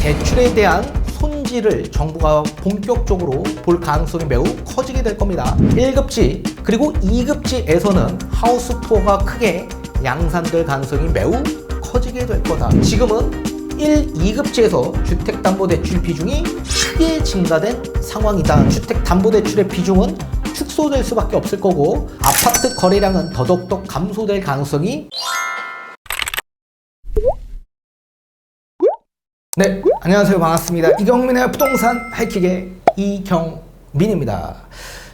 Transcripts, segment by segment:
대출에 대한 손질을 정부가 본격적으로 볼 가능성이 매우 커지게 될 겁니다. 1급지 그리고 2급지에서는 하우스 투어가 크게 양산될 가능성이 매우 커지게 될 거다. 지금은 1, 2급지에서 주택담보대출 비중이 크게 증가된 상황이다. 주택담보대출의 비중은 축소될 수밖에 없을 거고 아파트 거래량은 더더욱 감소될 가능성이. 네, 안녕하세요. 반갑습니다. 이경민의 부동산 하이킥의 이경민입니다.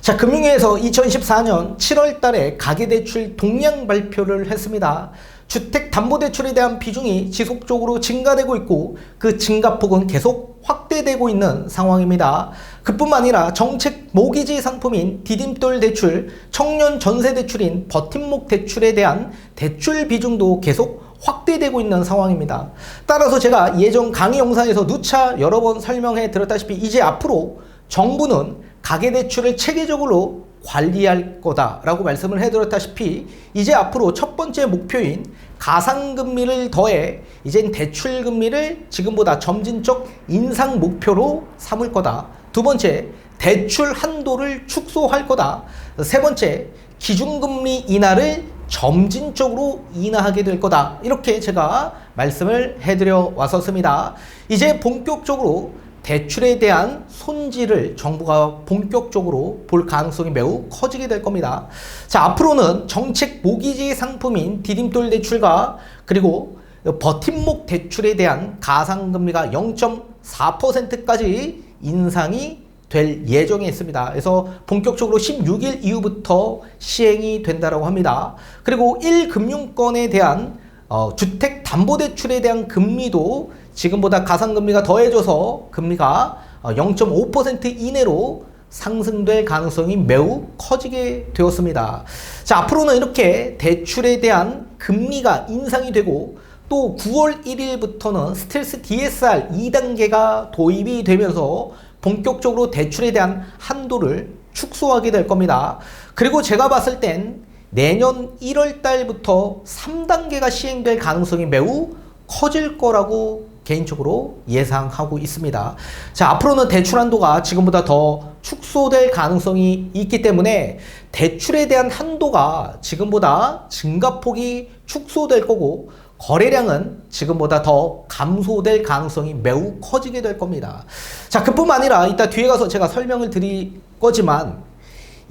자, 금융위에서 2014년 7월 달에 가계대출 동향 발표를 했습니다. 주택담보대출에 대한 비중이 지속적으로 증가되고 있고 그 증가폭은 계속 확대되고 있는 상황입니다. 그뿐만 아니라 정책 모기지 상품인 디딤돌 대출, 청년 전세 대출인 버팀목 대출에 대한 대출 비중도 계속 확대되고 있는 상황입니다. 따라서 제가 예전 강의 영상에서 누차 여러 번 설명해 드렸다시피 이제 앞으로 정부는 가계대출을 체계적으로 관리할 거다라고 말씀을 해드렸다시피 이제 앞으로 첫 번째 목표인 가상금리를 더해 이젠 대출금리를 지금보다 점진적 인상 목표로 삼을 거다. 두 번째, 대출 한도를 축소할 거다. 세 번째, 기준금리 인하를 점진적으로 인하하게 될 거다. 이렇게 제가 말씀을 해드려 왔었습니다. 이제 본격적으로 대출에 대한 손질을 정부가 본격적으로 볼 가능성이 매우 커지게 될 겁니다. 자, 앞으로는 정책 모기지 상품인 디딤돌 대출과 그리고 버팀목 대출에 대한 가상금리가 0.4%까지 인상이 될 예정에 있습니다. 그래서 본격적으로 16일 이후부터 시행이 된다고 합니다. 그리고 1금융권에 대한 주택담보대출에 대한 금리도 지금보다 가상금리가 더해져서 금리가 0.5% 이내로 상승될 가능성이 매우 커지게 되었습니다. 자, 앞으로는 이렇게 대출에 대한 금리가 인상이 되고 또 9월 1일부터는 스텔스 DSR 2단계가 도입이 되면서 본격적으로 대출에 대한 한도를 축소하게 될 겁니다. 그리고 제가 봤을 땐 내년 1월 달부터 3단계가 시행될 가능성이 매우 커질 거라고 개인적으로 예상하고 있습니다. 자, 앞으로는 대출 한도가 지금보다 더 축소될 가능성이 있기 때문에 대출에 대한 한도가 지금보다 증가폭이 축소될 거고 거래량은 지금보다 더 감소될 가능성이 매우 커지게 될 겁니다. 자, 그뿐만 아니라 이따 뒤에 가서 제가 설명을 드릴 거지만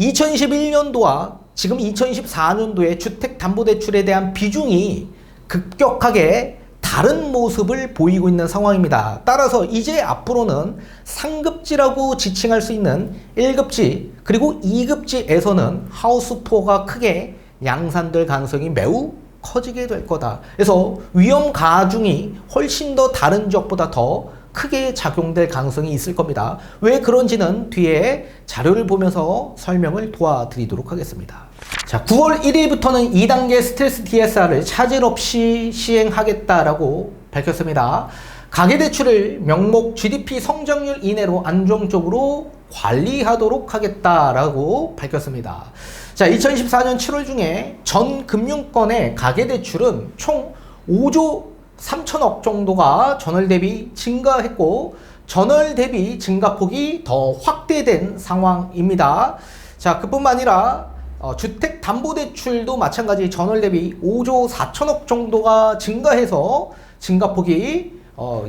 2021년도와 지금 2024년도에 주택담보대출에 대한 비중이 급격하게 다른 모습을 보이고 있는 상황입니다. 따라서 이제 앞으로는 상급지라고 지칭할 수 있는 1급지 그리고 2급지에서는 하우스 투어가 크게 양산될 가능성이 매우 커지게 될 거다. 그래서 위험 가중이 훨씬 더 다른 지역보다 더 크게 작용될 가능성이 있을 겁니다. 왜 그런지는 뒤에 자료를 보면서 설명을 도와드리도록 하겠습니다. 자, 9월 1일부터는 2단계 스텔스 DSR을 차질 없이 시행하겠다라고 밝혔습니다. 가계대출을 명목 GDP 성장률 이내로 안정적으로 관리하도록 하겠다라고 밝혔습니다. 자, 2014년 7월 중에 전 금융권의 가계대출은 총 5조 3천억 정도가 전월 대비 증가했고 전월 대비 증가폭이 더 확대된 상황입니다. 자, 그뿐만 아니라 주택담보대출도 마찬가지 전월 대비 5조 4천억 정도가 증가해서 증가폭이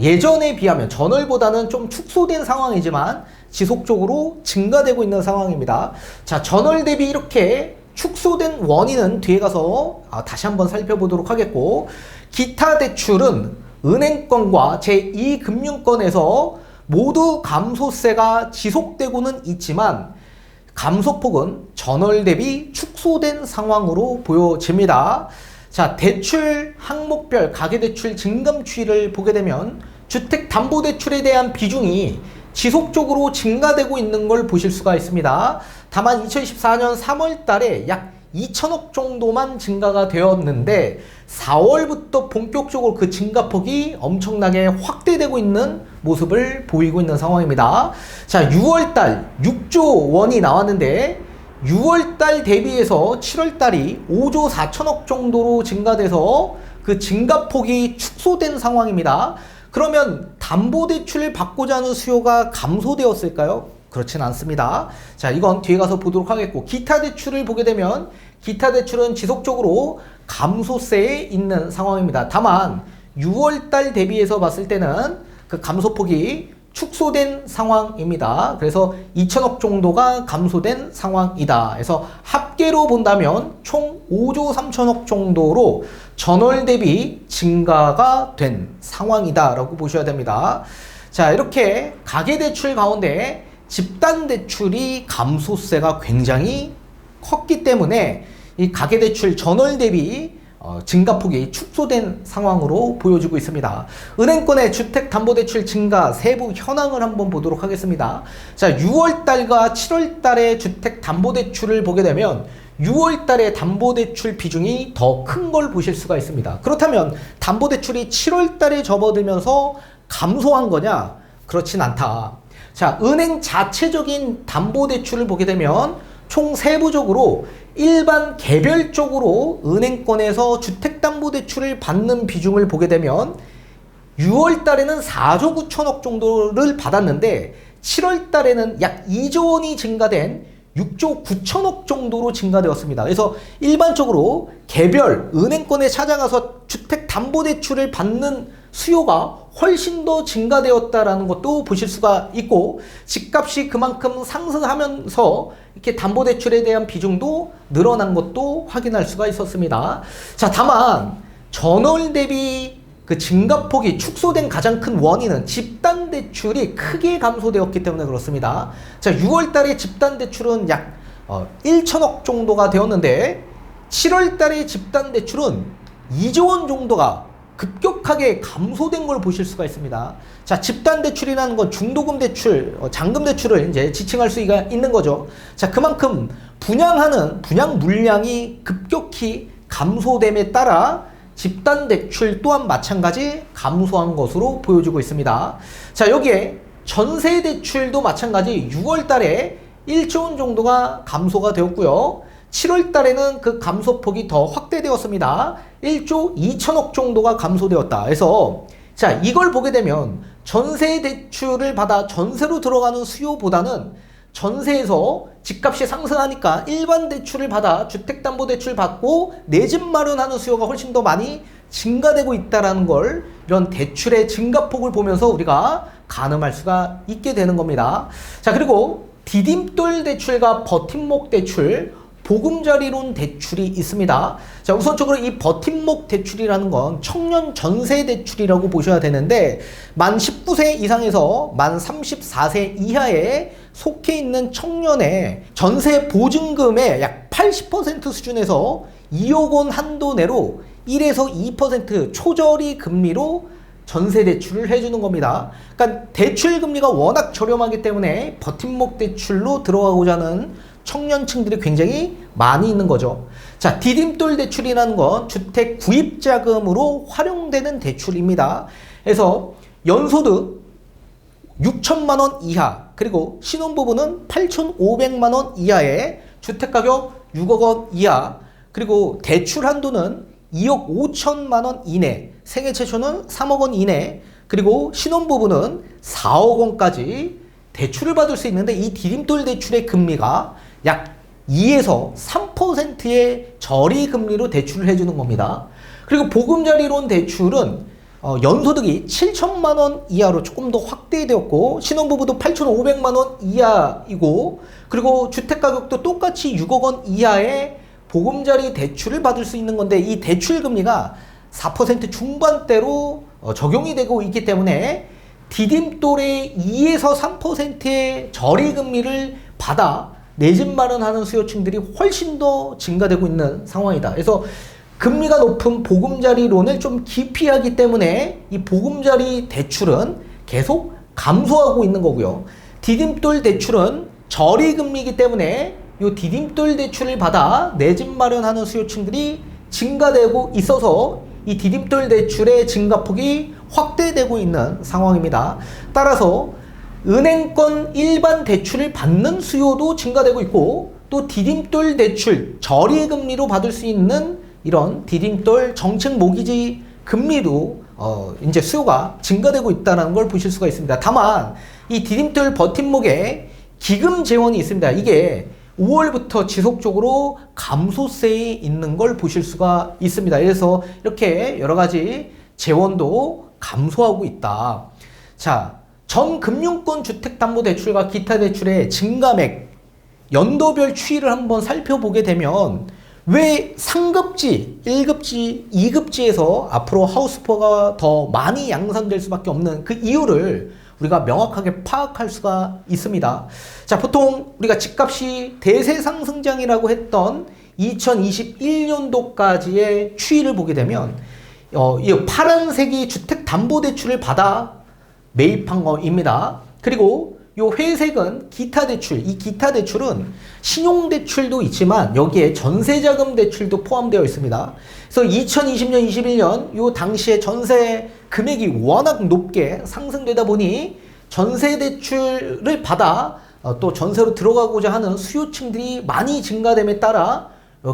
예전에 비하면 전월보다는 좀 축소된 상황이지만 지속적으로 증가되고 있는 상황입니다. 자, 전월 대비 이렇게 축소된 원인은 뒤에 가서 다시 한번 살펴보도록 하겠고 기타 대출은 은행권과 제2금융권에서 모두 감소세가 지속되고는 있지만 감소폭은 전월 대비 축소된 상황으로 보여집니다. 자, 대출 항목별 가계대출 증감 추이를 보게 되면 주택담보대출에 대한 비중이 지속적으로 증가되고 있는 걸 보실 수가 있습니다. 다만 2014년 3월 달에 약 2천억 정도만 증가가 되었는데 4월부터 본격적으로 그 증가폭이 엄청나게 확대되고 있는 모습을 보이고 있는 상황입니다. 자, 6월달 6조 원이 나왔는데 6월달 대비해서 7월달이 5조 4천억 정도로 증가돼서 그 증가폭이 축소된 상황입니다. 그러면 담보대출을 받고자 하는 수요가 감소되었을까요? 그렇진 않습니다. 자, 이건 뒤에 가서 보도록 하겠고, 기타 대출을 보게 되면 기타 대출은 지속적으로 감소세에 있는 상황입니다. 다만 6월달 대비해서 봤을 때는 그 감소폭이 축소된 상황입니다. 그래서 2천억 정도가 감소된 상황이다. 그래서 합계로 본다면 총 5조 3천억 정도로 전월 대비 증가가 된 상황이다 라고 보셔야 됩니다. 자, 이렇게 가계대출 가운데 집단대출이 감소세가 굉장히 컸기 때문에 이 가계대출 전월 대비 증가폭이 축소된 상황으로 보여지고 있습니다. 은행권의 주택담보대출 증가 세부 현황을 한번 보도록 하겠습니다. 자, 6월달과 7월달의 주택담보대출을 보게 되면 6월달에 담보대출 비중이 더 큰 걸 보실 수가 있습니다. 그렇다면 담보대출이 7월달에 접어들면서 감소한 거냐? 그렇진 않다. 자, 은행 자체적인 담보대출을 보게 되면 총 세부적으로 일반 개별적으로 은행권에서 주택담보대출을 받는 비중을 보게 되면 6월 달에는 4조 9천억 정도를 받았는데 7월 달에는 약 2조 원이 증가된 6조 9천억 정도로 증가되었습니다. 그래서 일반적으로 개별 은행권에 찾아가서 주택담보대출을 받는 수요가 훨씬 더 증가되었다라는 것도 보실 수가 있고, 집값이 그만큼 상승하면서 이렇게 담보대출에 대한 비중도 늘어난 것도 확인할 수가 있었습니다. 자, 다만 전월 대비 그 증가폭이 축소된 가장 큰 원인은 집단대출이 크게 감소되었기 때문에 그렇습니다. 자, 6월 달에 집단대출은 약 1천억 정도가 되었는데 7월 달에 집단대출은 2조 원 정도가 급격하게 감소된 걸 보실 수가 있습니다. 자, 집단대출이라는 건 중도금 대출, 잔금 대출을 이제 지칭할 수가 있는 거죠. 자, 그만큼 분양 물량이 급격히 감소됨에 따라 집단대출 또한 마찬가지 감소한 것으로 보여지고 있습니다. 자, 여기에 전세대출도 마찬가지 6월 달에 1조 원 정도가 감소가 되었고요. 7월 달에는 그 감소폭이 더 확대되었습니다. 1조 2천억 정도가 감소되었다. 그래서 자, 이걸 보게 되면 전세 대출을 받아 전세로 들어가는 수요보다는 전세에서 집값이 상승하니까 일반 대출을 받아 주택담보대출 받고 내 집 마련하는 수요가 훨씬 더 많이 증가되고 있다는 걸 이런 대출의 증가폭을 보면서 우리가 가늠할 수가 있게 되는 겁니다. 자, 그리고 디딤돌 대출과 버팀목 대출, 보금자리론 대출이 있습니다. 자, 우선적으로 이 버팀목 대출이라는 건 청년 전세 대출이라고 보셔야 되는데, 만 19세 이상에서 만 34세 이하에 속해 있는 청년의 전세 보증금의 약 80% 수준에서 2억 원 한도 내로 1에서 2% 초저리 금리로 전세 대출을 해주는 겁니다. 그러니까 대출 금리가 워낙 저렴하기 때문에 버팀목 대출로 들어가고자 하는 청년층들이 굉장히 많이 있는 거죠. 자, 디딤돌 대출이라는 건 주택 구입 자금으로 활용되는 대출입니다. 그래서 연소득 6천만 원 이하, 그리고 신혼부부는 8,500만 원 이하의 주택가격 6억 원 이하, 그리고 대출 한도는 2억 5천만 원 이내, 생애 최초는 3억 원 이내, 그리고 신혼부부는 4억 원까지 대출을 받을 수 있는데, 이 디딤돌 대출의 금리가 약 2에서 3%의 저리 금리로 대출을 해주는 겁니다. 그리고 보금자리론 대출은 연소득이 7천만 원 이하로 조금 더 확대되었고, 신혼부부도 8,500만 원 이하이고, 그리고 주택가격도 똑같이 6억 원 이하의 보금자리 대출을 받을 수 있는 건데, 이 대출 금리가 4% 중반대로 적용이 되고 있기 때문에 디딤돌의 2에서 3%의 저리금리를 받아 내 집 마련하는 수요층들이 훨씬 더 증가되고 있는 상황이다. 그래서 금리가 높은 보금자리론을 좀 기피하기 때문에 이 보금자리 대출은 계속 감소하고 있는 거고요. 디딤돌 대출은 저리금리이기 때문에 이 디딤돌 대출을 받아 내 집 마련하는 수요층들이 증가되고 있어서 이 디딤돌 대출의 증가폭이 확대되고 있는 상황입니다. 따라서 은행권 일반 대출을 받는 수요도 증가되고 있고, 또 디딤돌 대출 저리금리로 받을 수 있는 이런 디딤돌 정책 모기지 금리도 이제 수요가 증가되고 있다는 걸 보실 수가 있습니다. 다만 이 디딤돌 버팀목에 기금 재원이 있습니다. 이게 5월부터 지속적으로 감소세에 있는 걸 보실 수가 있습니다. 그래서 이렇게 여러 가지 재원도 감소하고 있다. 자, 전 금융권 주택담보대출과 기타 대출의 증가맥 연도별 추이를 한번 살펴보게 되면 왜 상급지, 1급지, 2급지에서 앞으로 하우스포가 더 많이 양산될 수밖에 없는 그 이유를 우리가 명확하게 파악할 수가 있습니다. 자, 보통 우리가 집값이 대세 상승장이라고 했던 2021년도까지의 추이를 보게 되면 이 파란색이 주택담보대출을 받아 매입한 거입니다. 그리고 이 회색은 기타 대출. 이 기타 대출은 신용대출도 있지만 여기에 전세자금 대출도 포함되어 있습니다. 그래서 2020년, 21년 이 당시에 전세 금액이 워낙 높게 상승되다 보니 전세 대출을 받아 또 전세로 들어가고자 하는 수요층들이 많이 증가됨에 따라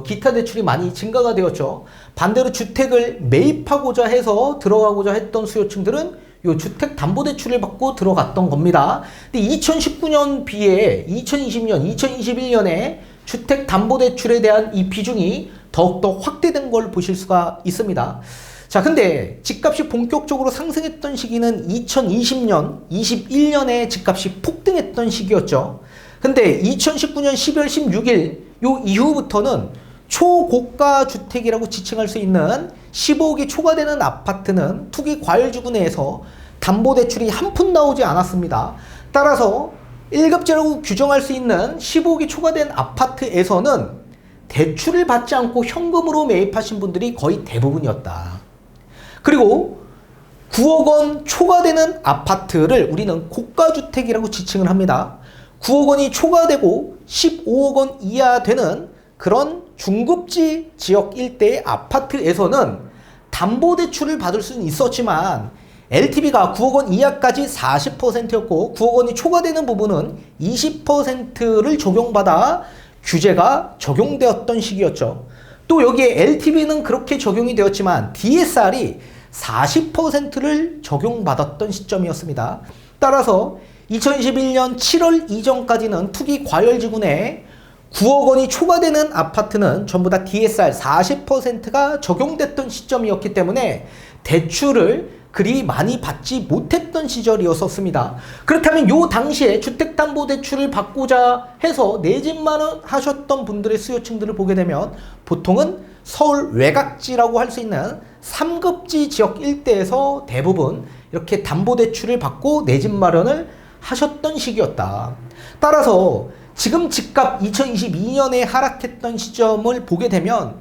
기타 대출이 많이 증가가 되었죠. 반대로 주택을 매입하고자 해서 들어가고자 했던 수요층들은 요 주택담보대출을 받고 들어갔던 겁니다. 근데 2019년 비해 2020년, 2021년에 주택담보대출에 대한 이 비중이 더욱더 확대된 걸 보실 수가 있습니다. 자, 근데 집값이 본격적으로 상승했던 시기는 2020년, 21년에 집값이 폭등했던 시기였죠. 근데 2019년 12월 16일 요 이후부터는 초고가 주택이라고 지칭할 수 있는 15억이 초과되는 아파트는 투기 과열지구 내에서 담보대출이 한 푼 나오지 않았습니다. 따라서 1급제라고 규정할 수 있는 15억이 초과된 아파트에서는 대출을 받지 않고 현금으로 매입하신 분들이 거의 대부분이었다. 그리고 9억 원 초과되는 아파트를 우리는 고가주택이라고 지칭을 합니다. 9억 원이 초과되고 15억 원 이하 되는 그런 중급지 지역 일대의 아파트에서는 담보대출을 받을 수는 있었지만 LTV가 9억 원 이하까지 40%였고 9억 원이 초과되는 부분은 20%를 적용받아 규제가 적용되었던 시기였죠. 또 여기에 LTV는 그렇게 적용이 되었지만 DSR이 40%를 적용받았던 시점이었습니다. 따라서 2021년 7월 이전까지는 투기 과열지구 내에 9억 원이 초과되는 아파트는 전부 다 DSR 40%가 적용됐던 시점이었기 때문에 대출을 그리 많이 받지 못했던 시절이었습니다. 그렇다면 요 당시에 주택담보대출을 받고자 해서 내 집 마련 하셨던 분들의 수요층들을 보게 되면 보통은 서울 외곽지라고 할 수 있는 3급지 지역 일대에서 대부분 이렇게 담보대출을 받고 내 집 마련을 하셨던 시기였다. 따라서 지금 집값 2022년에 하락했던 시점을 보게 되면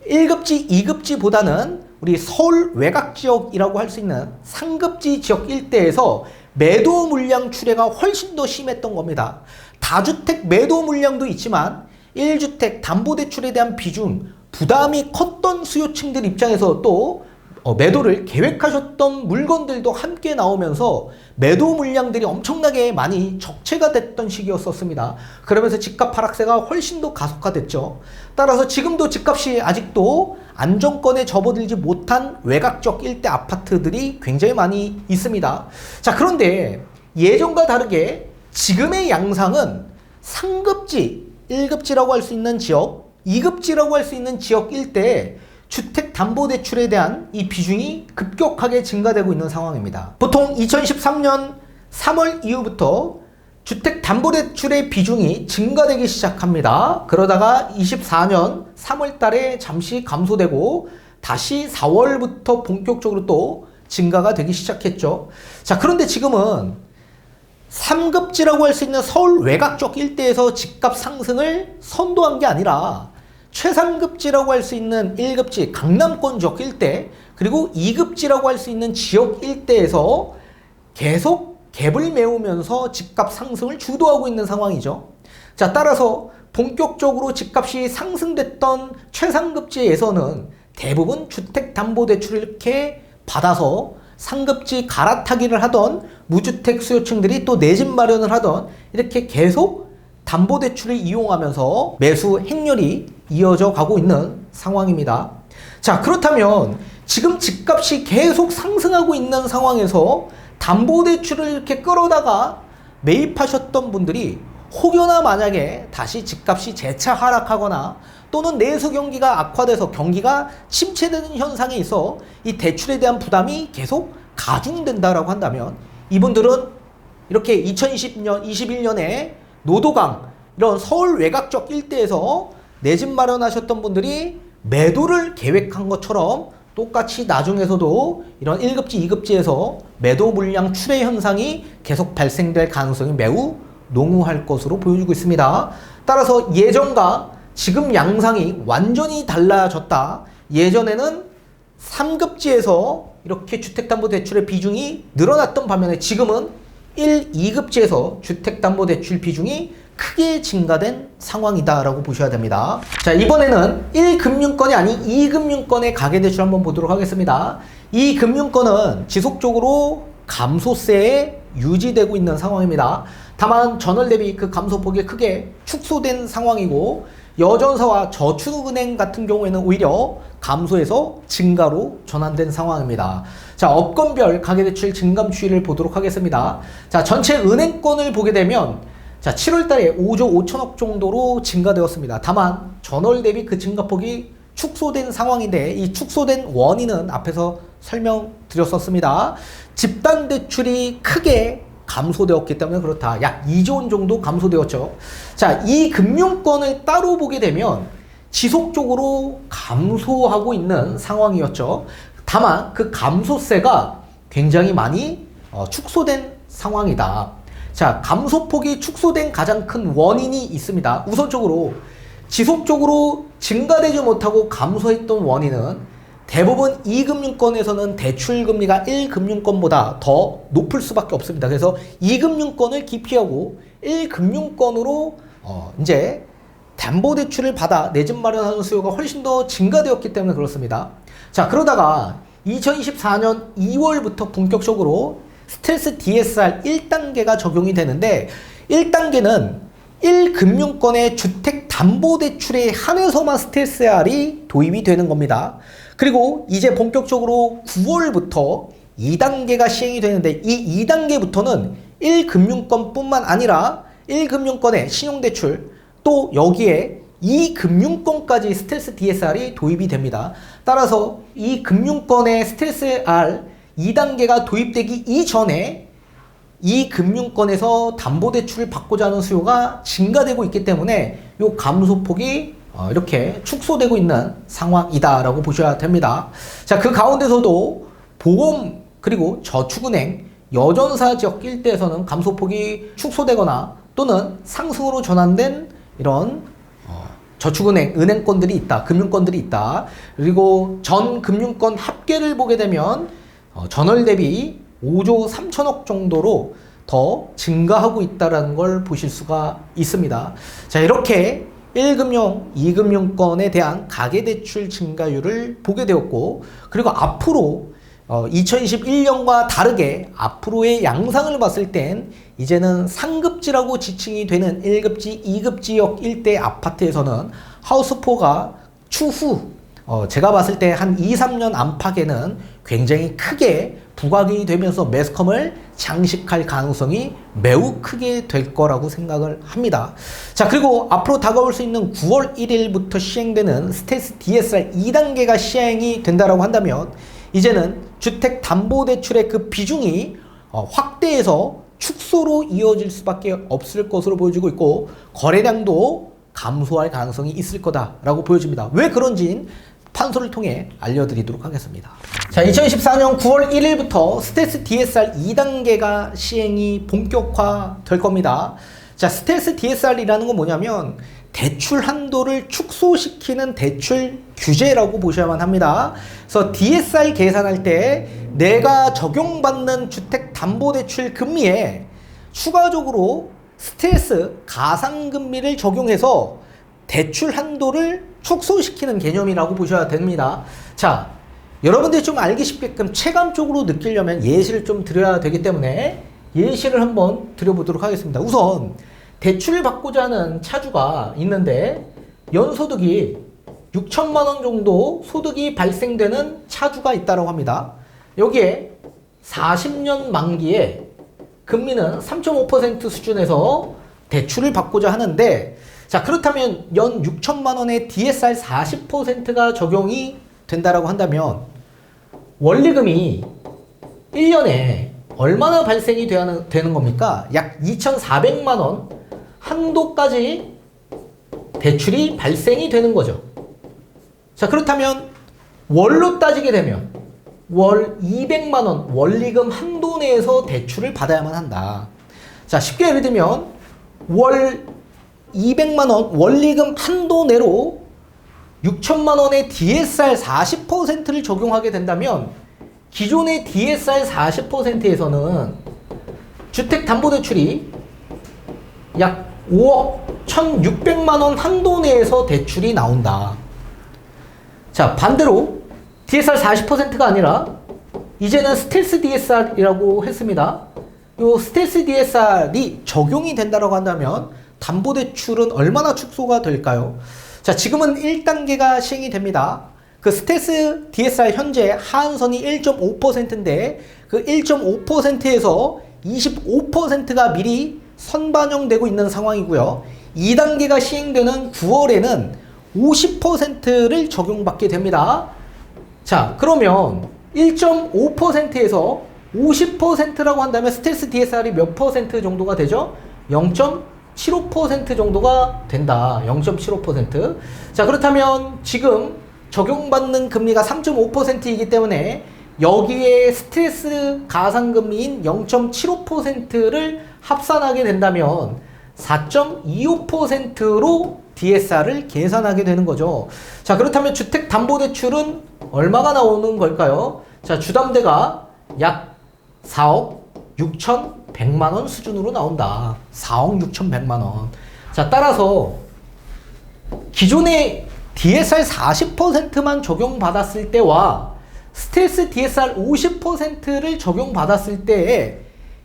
1급지, 2급지보다는 우리 서울 외곽 지역이라고 할 수 있는 상급지 지역 일대에서 매도 물량 출회가 훨씬 더 심했던 겁니다. 다주택 매도 물량도 있지만 1주택 담보대출에 대한 비중, 부담이 컸던 수요층들 입장에서 또 매도를 계획하셨던 물건들도 함께 나오면서 매도 물량들이 엄청나게 많이 적체가 됐던 시기였었습니다. 그러면서 집값 하락세가 훨씬 더 가속화됐죠. 따라서 지금도 집값이 아직도 안정권에 접어들지 못한 외곽적 일대 아파트들이 굉장히 많이 있습니다. 자, 그런데 예전과 다르게 지금의 양상은 상급지, 1급지라고 할 수 있는 지역, 2급지라고 할 수 있는 지역 일대에 주택담보대출에 대한 이 비중이 급격하게 증가되고 있는 상황입니다. 보통 2013년 3월 이후부터 주택담보대출의 비중이 증가되기 시작합니다. 그러다가 24년 3월 달에 잠시 감소되고 다시 4월부터 본격적으로 또 증가가 되기 시작했죠. 자, 그런데 지금은 3급지라고 할 수 있는 서울 외곽 쪽 일대에서 집값 상승을 선도한 게 아니라 최상급지라고 할 수 있는 1급지 강남권 지역 일대 그리고 2급지라고 할 수 있는 지역 일대에서 계속 갭을 메우면서 집값 상승을 주도하고 있는 상황이죠. 자, 따라서 본격적으로 집값이 상승됐던 최상급지에서는 대부분 주택담보대출을 이렇게 받아서 상급지 갈아타기를 하던 무주택 수요층들이 또 내 집 마련을 하던 이렇게 계속 담보대출을 이용하면서 매수 행렬이 이어져 가고 있는 상황입니다. 자, 그렇다면 지금 집값이 계속 상승하고 있는 상황에서 담보대출을 이렇게 끌어다가 매입하셨던 분들이 혹여나 만약에 다시 집값이 재차 하락하거나 또는 내수 경기가 악화돼서 경기가 침체되는 현상에 있어 이 대출에 대한 부담이 계속 가중된다라고 한다면 이분들은 이렇게 2020년, 21년에 노도강 이런 서울 외곽적 일대에서 내 집 마련하셨던 분들이 매도를 계획한 것처럼 똑같이 나중에서도 이런 1급지, 2급지에서 매도 물량 출회 현상이 계속 발생될 가능성이 매우 농후할 것으로 보여지고 있습니다. 따라서 예전과 지금 양상이 완전히 달라졌다. 예전에는 3급지에서 이렇게 주택담보대출의 비중이 늘어났던 반면에 지금은 1, 2급지에서 주택담보대출 비중이 크게 증가된 상황이다라고 보셔야 됩니다. 자, 이번에는 1금융권이 아닌 2금융권의 가계대출 한번 보도록 하겠습니다. 이 금융권은 지속적으로 감소세에 유지되고 있는 상황입니다. 다만 전월 대비 그 감소폭이 크게 축소된 상황이고 여전사와 저축은행 같은 경우에는 오히려 감소해서 증가로 전환된 상황입니다. 자, 업권별 가계대출 증감 추이를 보도록 하겠습니다. 자, 전체 은행권을 보게 되면 자, 7월 달에 5조 5천억 정도로 증가되었습니다. 다만 전월 대비 그 증가폭이 축소된 상황인데 이 축소된 원인은 앞에서 설명드렸었습니다. 집단 대출이 크게 감소되었기 때문에 그렇다. 약 2조 원 정도 감소되었죠. 자, 이 금융권을 따로 보게 되면 지속적으로 감소하고 있는 상황이었죠. 다만 그 감소세가 굉장히 많이 축소된 상황이다. 자, 감소폭이 축소된 가장 큰 원인이 있습니다. 우선적으로 지속적으로 증가되지 못하고 감소했던 원인은 대부분 2금융권에서는 대출금리가 1금융권보다 더 높을 수밖에 없습니다. 그래서 2금융권을 기피하고 1금융권으로 이제 담보대출을 받아 내 집 마련하는 수요가 훨씬 더 증가되었기 때문에 그렇습니다. 자, 그러다가 2024년 2월부터 본격적으로 스트레스 DSR 1단계가 적용이 되는데 1단계는 1금융권의 주택담보대출에 한해서만 스트레스 R이 도입이 되는 겁니다. 그리고 이제 본격적으로 9월부터 2단계가 시행이 되는데 이 2단계부터는 1금융권뿐만 아니라 1금융권의 신용대출 또 여기에 2금융권까지 스트레스 DSR이 도입이 됩니다. 따라서 이 금융권의 스트레스 R 2단계가 도입되기 이전에 이 금융권에서 담보대출을 받고자 하는 수요가 증가되고 있기 때문에 이 감소폭이 이렇게 축소되고 있는 상황이다라고 보셔야 됩니다. 자, 그 가운데서도 보험 그리고 저축은행, 여전사 지역 일대에서는 감소폭이 축소되거나 또는 상승으로 전환된 이런 저축은행, 은행권들이 있다, 금융권들이 있다. 그리고 전 금융권 합계를 보게 되면 전월 대비 5조 3천억 정도로 더 증가하고 있다는 걸 보실 수가 있습니다. 자, 이렇게 1금융, 2금융권에 대한 가계대출 증가율을 보게 되었고 그리고 앞으로 2021년과 다르게 앞으로의 양상을 봤을 땐 이제는 상급지라고 지칭이 되는 1급지, 2급지역 일대 아파트에서는 하우스4가 추후 제가 봤을 때 한 2, 3년 안팎에는 굉장히 크게 부각이 되면서 매스컴을 장식할 가능성이 매우 크게 될 거라고 생각을 합니다. 자, 그리고 앞으로 다가올 수 있는 9월 1일부터 시행되는 스트레스 DSR 2단계가 시행이 된다라고 한다면 이제는 주택담보대출의 그 비중이 확대해서 축소로 이어질 수밖에 없을 것으로 보여지고 있고 거래량도 감소할 가능성이 있을 거다라고 보여집니다. 왜 그런지는 판소를 통해 알려드리도록 하겠습니다. 자, 2024년 9월 1일부터 스트레스 DSR 2단계가 시행이 본격화될 겁니다. 자, 스트레스 DSR이라는 건 뭐냐면 대출 한도를 축소시키는 대출 규제라고 보셔야만 합니다. 그래서 DSR 계산할 때 내가 적용받는 주택담보대출 금리에 추가적으로 스트레스 가상금리를 적용해서 대출 한도를 축소시키는 개념이라고 보셔야 됩니다. 자, 여러분들이 좀 알기 쉽게끔 체감적으로 느끼려면 예시를 좀 드려야 되기 때문에 예시를 한번 드려보도록 하겠습니다. 우선 대출을 받고자 하는 차주가 있는데 연소득이 6천만 원 정도 소득이 발생되는 차주가 있다고 합니다. 여기에 40년 만기에 금리는 3.5% 수준에서 대출을 받고자 하는데, 자, 그렇다면 연 6천만 원의 DSR 40%가 적용이 된다라고 한다면 원리금이 1년에 얼마나 발생이 되는 겁니까? 약 2,400만 원 한도까지 대출이 발생이 되는 거죠. 자, 그렇다면 월로 따지게 되면 월 200만 원 원리금 한도 내에서 대출을 받아야만 한다. 자, 쉽게 예를 들면 월 200만 원 원리금 한도 내로 6천만 원의 DSR 40%를 적용하게 된다면 기존의 DSR 40%에서는 주택담보대출이 약 5억 1,600만 원 한도 내에서 대출이 나온다. 자, 반대로 DSR 40%가 아니라 이제는 스텔스 DSR이라고 했습니다. 이 스텔스 DSR이 적용이 된다고 한다면 담보대출은 얼마나 축소가 될까요? 자, 지금은 1단계가 시행이 됩니다. 그 스텔스 DSR 현재 하한선이 1.5%인데 그 1.5%에서 25%가 미리 선반영되고 있는 상황이고요. 2단계가 시행되는 9월에는 50%를 적용받게 됩니다. 자, 그러면 1.5%에서 50%라고 한다면 스텔스 DSR이 몇 퍼센트 정도가 되죠? 0.75% 정도가 된다. 0.75%. 자, 그렇다면 지금 적용받는 금리가 3.5%이기 때문에 여기에 스트레스 가상금리인 0.75%를 합산하게 된다면 4.25%로 DSR을 계산하게 되는 거죠. 자, 그렇다면 주택담보대출은 얼마가 나오는 걸까요? 자, 주담대가 약 4억 6,100만 원 수준으로 나온다. 4억 6,100만 원. 자, 따라서 기존의 DSR 40%만 적용받았을 때와 스텔스 DSR 50%를 적용받았을 때의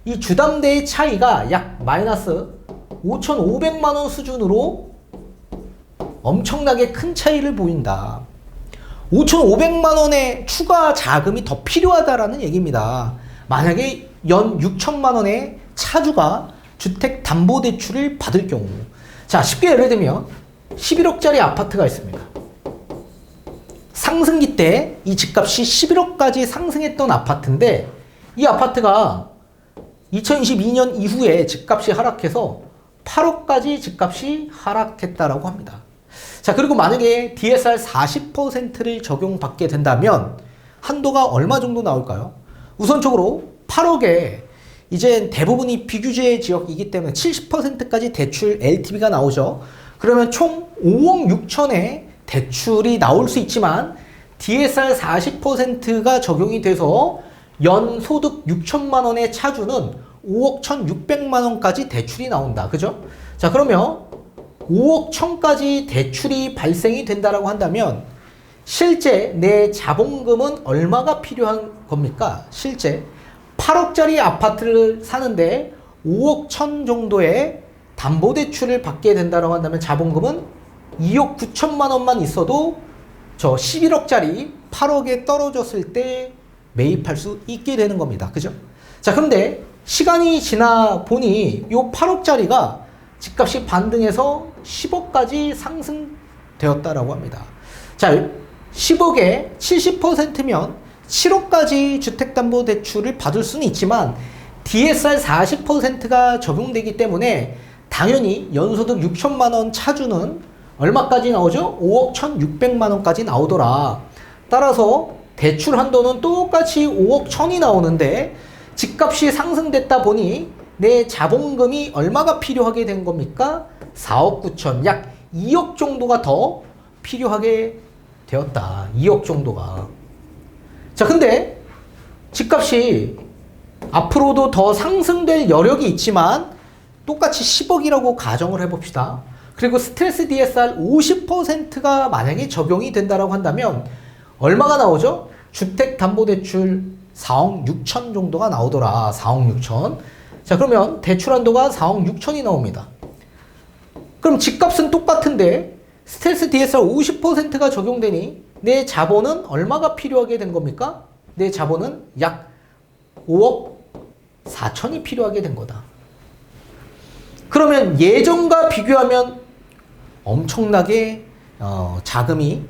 이 주담대의 차이가 약 마이너스 5,500만 원 수준으로 엄청나게 큰 차이를 보인다. 5,500만 원의 추가 자금이 더 필요하다라는 얘기입니다. 만약에 연 6천만 원의 차주가 주택담보대출을 받을 경우, 자, 쉽게 예를 들면 11억짜리 아파트가 있습니다. 상승기 때 이 집값이 11억까지 상승했던 아파트인데 이 아파트가 2022년 이후에 집값이 하락해서 8억까지 집값이 하락했다라고 합니다. 자, 그리고 만약에 DSR 40%를 적용받게 된다면 한도가 얼마 정도 나올까요? 우선적으로 8억에 이제 대부분이 비규제 지역이기 때문에 70%까지 대출 LTV가 나오죠. 그러면 총 5억 6천의 대출이 나올 수 있지만 DSR 40%가 적용이 돼서 연 소득 6천만 원의 차주는 5억 1,600만 원까지 대출이 나온다. 그죠? 자, 그러면 5억 1,000까지 대출이 발생이 된다라고 한다면 실제 내 자본금은 얼마가 필요한 겁니까? 실제 8억짜리 아파트를 사는데 5억 1,000 정도의 담보대출을 받게 된다라고 한다면 자본금은 2억 9천만 원만 있어도 저 11억짜리 8억에 떨어졌을 때 매입할 수 있게 되는 겁니다. 그죠? 자, 그런데 시간이 지나 보니 요 8억짜리가 집값이 반등해서 10억까지 상승되었다라고 합니다. 자, 10억에 70%면 7억까지 주택담보대출을 받을 수는 있지만 DSR 40%가 적용되기 때문에 당연히 연소득 6천만 원 차주는 얼마까지 나오죠? 5억 1,600만 원까지 나오더라. 따라서 대출 한도는 똑같이 5억 1,000이 나오는데 집값이 상승됐다 보니 내 자본금이 얼마가 필요하게 된 겁니까? 4억 9천, 약 2억 정도가 더 필요하게 되었다. 2억 정도가. 자, 근데 집값이 앞으로도 더 상승될 여력이 있지만 똑같이 10억이라고 가정을 해봅시다. 그리고 스트레스 DSR 50%가 만약에 적용이 된다라고 한다면 얼마가 나오죠? 주택담보대출 4억 6천 정도가 나오더라. 4억 6천. 자, 그러면 대출 한도가 4억 6천이 나옵니다. 그럼 집값은 똑같은데 스텔스 DSR 50%가 적용되니 내 자본은 얼마가 필요하게 된 겁니까? 내 자본은 약 5억 4천이 필요하게 된 거다. 그러면 예전과 비교하면 엄청나게 자금이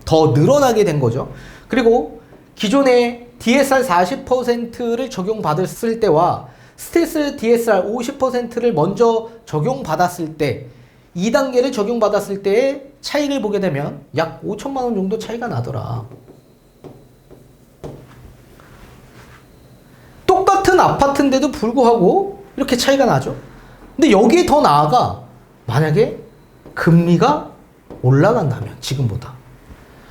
더 늘어나게 된 거죠. 그리고 기존에 DSR 40%를 적용받았을 때와 스텔스 DSR 50%를 먼저 적용받았을 때 2단계를 적용받았을 때의 차이를 보게 되면 약 5천만 원 정도 차이가 나더라. 똑같은 아파트인데도 불구하고 이렇게 차이가 나죠. 근데 여기에 더 나아가 만약에 금리가 올라간다면 지금보다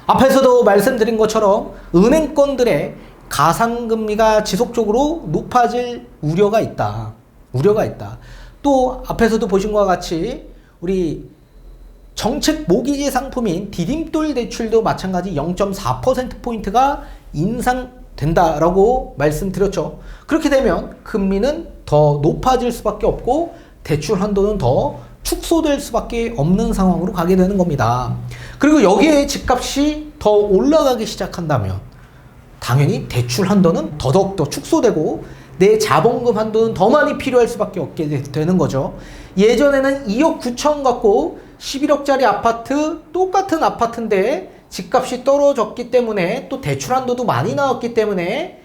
앞에서도 말씀드린 것처럼 은행권들의 가상금리가 지속적으로 높아질 우려가 있다. 또 앞에서도 보신 것과 같이 우리 정책 모기지 상품인 디딤돌 대출도 마찬가지 0.4%포인트가 인상된다라고 말씀드렸죠. 그렇게 되면 금리는 더 높아질 수밖에 없고 대출 한도는 더 축소될 수밖에 없는 상황으로 가게 되는 겁니다. 그리고 여기에 집값이 더 올라가기 시작한다면 당연히 대출 한도는 더더욱 축소되고 내 자본금 한도는 더 많이 필요할 수밖에 없게 되는 거죠. 예전에는 2억 9천 갖고 11억짜리 아파트, 똑같은 아파트인데 집값이 떨어졌기 때문에 또 대출 한도도 많이 나왔기 때문에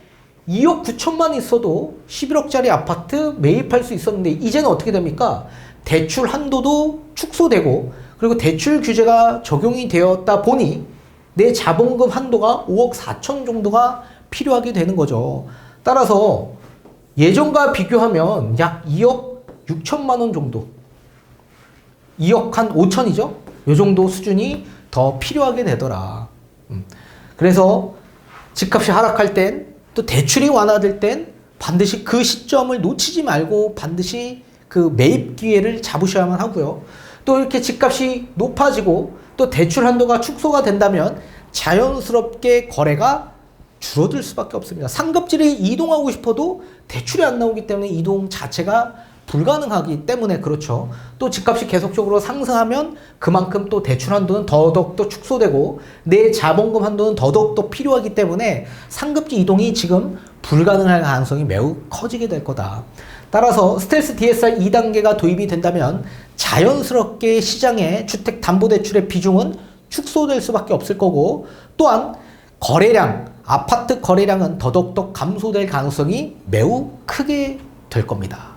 2억 9천만 있어도 11억짜리 아파트 매입할 수 있었는데 이제는 어떻게 됩니까? 대출 한도도 축소되고 그리고 대출 규제가 적용이 되었다 보니 내 자본금 한도가 5억 4천 정도가 필요하게 되는 거죠. 따라서 예전과 비교하면 약 2억 6천만 원 정도 2억 한 5천이죠? 이 정도 수준이 더 필요하게 되더라. 그래서 집값이 하락할 땐 또 대출이 완화될 땐 반드시 그 시점을 놓치지 말고 반드시 그 매입 기회를 잡으셔야만 하고요. 또 이렇게 집값이 높아지고 또 대출 한도가 축소가 된다면 자연스럽게 거래가 줄어들 수밖에 없습니다. 상급지를 이동하고 싶어도 대출이 안 나오기 때문에 이동 자체가 불가능하기 때문에 그렇죠. 또 집값이 계속적으로 상승하면 그만큼 또 대출 한도는 더더욱 축소되고 내 자본금 한도는 더더욱 필요하기 때문에 상급지 이동이 지금 불가능할 가능성이 매우 커지게 될 거다. 따라서 스텔스 DSR 2단계가 도입이 된다면 자연스럽게 시장의 주택담보대출의 비중은 축소될 수밖에 없을 거고 또한 거래량, 아파트 거래량은 더더욱 감소될 가능성이 매우 크게 될 겁니다.